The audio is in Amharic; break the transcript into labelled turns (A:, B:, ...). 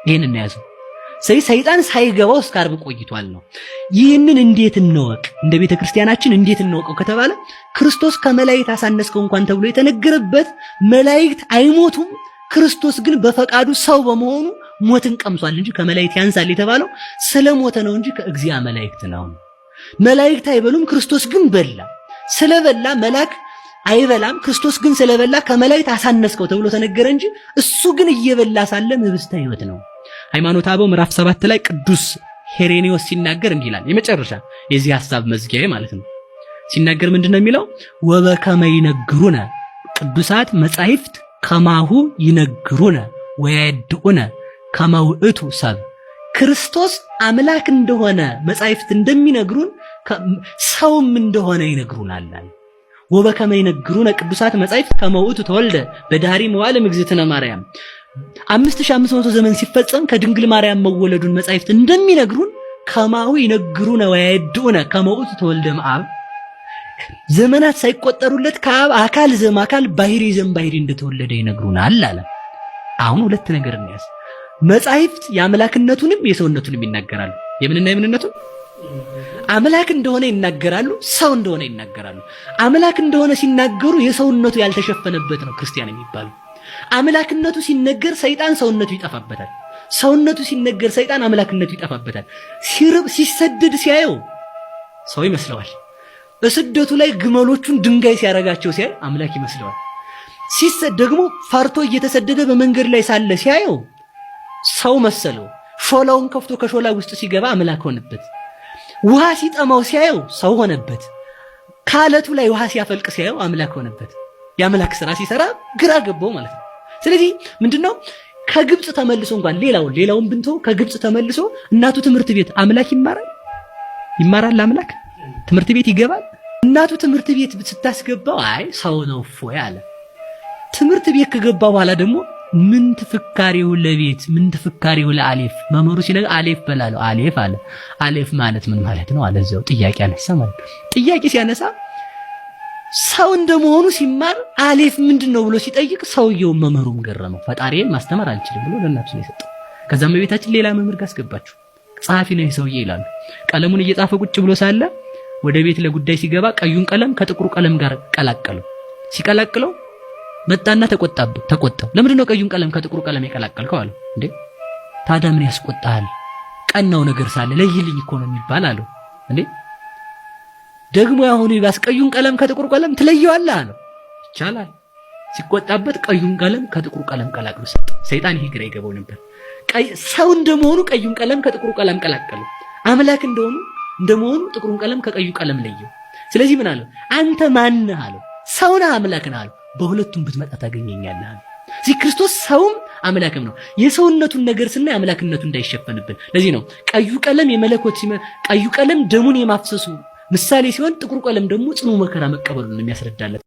A: ይሄንን ያዙ። ሰይጣን ሳይገባው እስከ ዓርብ ቆይቷል ነው። ይህንን እንዴት እንወቅ? እንደ ቤተክርስቲያናችን እንዴት እንወቀው ከተባለ ክርስቶስ ከመላእክት አሳነስከው እንኳን ተብሎ የተነገረበት መላእክት አይሞቱም። ክርስቶስ ግን በፈቃዱ ሰው በመሆኑ ሞትን ቀምሷል እንጂ ከመላእክት ያንሳል የተባለው ስለሞተ ነው እንጂ ከእግዚአ መላእክት ነው። መላእክት አይበሉም፣ ክርስቶስ ግን በላ። ስለበላ መልአክ አይበላም፣ ክርስቶስ ግን ስለበላ ከመላእክት አሳነስከው ተብሎ ተነገረ እንጂ እሱ ግን እየበላ ሳለ ህብስተ ሕይወት ነው። ሃይማኖተ አበው ምዕራፍ 7 ላይ ቅዱስ ሄሬኔዎስ ሲናገር እንዲህ ይላል። የመጨረሻ የዚህ ሐሳብ መዝጊያ ማለት ነው። ሲናገር ምንድነው የሚለው? ወበከመ ይነግሩነ ቅዱሳት መጻሕፍት ከማሁ ይነግሩነ ወያድኡነ ከመ ውእቱ ሰብ። ክርስቶስ አምላክ እንደሆነ መጻሕፍት እንደሚነግሩን ሰውም እንደሆነ ይነግሩናል። ወበከመ ይነግሩነ ቅዱሳት መጻሕፍት ከመ ውእቱ ተወልደ በዳህሪ መዋዕለ እግዝእትነ ማርያም 5500 ዘመን ሲፈጸም ከድንግል ማርያም መወለዱን መጻሕፍት እንደሚነግሩን ከማሁ ይነግሩነ ወያድኡነ ከመ ውእቱ ተወልደ እምአብ ዘመናት ሳይቆጠሩለት ከአብ አካል ዘእምአካል ባሕርይ ዘእምባሕርይ እንደተወለደ ይነግሩናል አለ። አሁን ሁለት ነገር እንያዝ። መጻሕፍት የአምላክነቱንም የሰውነቱንም ይናገራሉ። የምንና የምንነቱ አምላክ እንደሆነ ይናገራሉ፣ ሰው እንደሆነ ይናገራሉ። አምላክ እንደሆነ ሲናገሩ የሰውነቱ ያልተሸፈነበት ነው ክርስቲያን የሚባለው። አምላክነቱ ሲነገር ሰይጣን ሰውነቱ ይጠፋበታል። ሰውነቱ ሲነገር ሰይጣን አምላክነቱ ይጠፋበታል። ሲሰደድ ሲያየው ሰው ይመስለዋል። በስደቱ ላይ ግመሎቹን ድንጋይ ሲያረጋቸው ሲያይ አምላክ ይመስለዋል። ሲሰደድ ደግሞ ፈርቶ እየተሰደደ በመንገድ ላይ ሳለ ሲያየው ሰው መሰለው። ሾላውን ከፍቶ ከሾላ ውስጥ ሲገባ አምላክ ሆነበት። ውሃ ሲጠማው ሲያየው ሰው ሆነበት። ካለቱ ላይ ውሃ ሲያፈልቅ ሲያየው አምላክ ሆነበት። የአምላክ ስራ ሲሰራ ግራ ገባው ማለት ነው። ስለዚህ ምንድነው ከግብጽ ተመልሶ እንኳን ሌላውን ብንቶ ከግብጽ ተመልሶ እናቱ ትምህርት ቤት አምላክ ይማራል አምላክ ትምህርት ቤት ይገባል። እናቱ ትምህርት ቤት ስታስገባው አይ ሰው ነው እፎይ አለ። ትምህርት ቤት ከገባ በኋላ ደግሞ ምን ተፈካሪው ለቤት ምን ተፈካሪው ለአሌፍ መምህሩ ሲነግር አሌፍ በላለው አሌፍ አለ። አሌፍ ማለት ምን ማለት ነው አለ። እዛው ጥያቄ አነሳ ማለት ጥያቄ ሲያነሳ ሰው እንደመሆኑ ሲማር አሌፍ ምንድነው ብሎ ሲጠይቅ ሰውየው መምህሩም ገረመው። ፈጣሪዬን ማስተማር አልችልም ብሎ ለእናቱ ነው የሰጠው። ከዛም በቤታችን ሌላ መምህር ጋር አስገባችሁ። ጸሐፊ ነው ሰውዬ ይላሉ። ቀለሙን እየጻፈ ቁጭ ብሎ ሳለ ወደ ቤት ለጉዳይ ሲገባ ቀዩን ቀለም ከጥቁሩ ቀለም ጋር ቀላቀለው። ሲቀላቅለው መጣና ተቆጣው። ለምንድነው ቀዩን ቀለም ከጥቁሩ ቀለም የቀላቀልከው አለው። እንዴ ታዲያ ምን ያስቆጣል? ቀናው ነገር ሳለ ለይልኝ እኮ ነው የሚባል አለው። እንዴ ደግሞ ያሁኑ ይባስ ቀዩን ቀለም ከጥቁሩ ቀለም ትለየዋለህ አለው። ይቻላል። ሲቆጣበት ቀዩን ቀለም ከጥቁሩ ቀለም ቀላቅሎ ሰጠ። ሰይጣን ይሄ ግራ ይገባው ነበር። ሰው እንደመሆኑ ቀዩን ቀለም ከጥቁሩ ቀለም ቀላቀለው። አምላክ እንደመሆኑ ጥቁሩን ቀለም ከቀዩ ቀለም ለየው። ስለዚህ ምን አለው? አንተ ማን ነህ አለው። ሰው ነህ አምላክ ነህ አለው። በሁለቱም ብትመጣ ታገኘኛለህ አለው። ስለዚህ ክርስቶስ ሰውም አምላክም ነው። የሰውነቱን ነገር ስናይ አምላክነቱ እንዳይሸፈንብን ለዚህ ነው ቀዩ ቀለም የመለኮት ቀዩ ቀለም ደሙን የማፍሰሱ ምሳሌ ሲሆን ጥቁሩ ቀለም ደግሞ ጽኑ መከራ መቀበሉን የሚያስረዳለት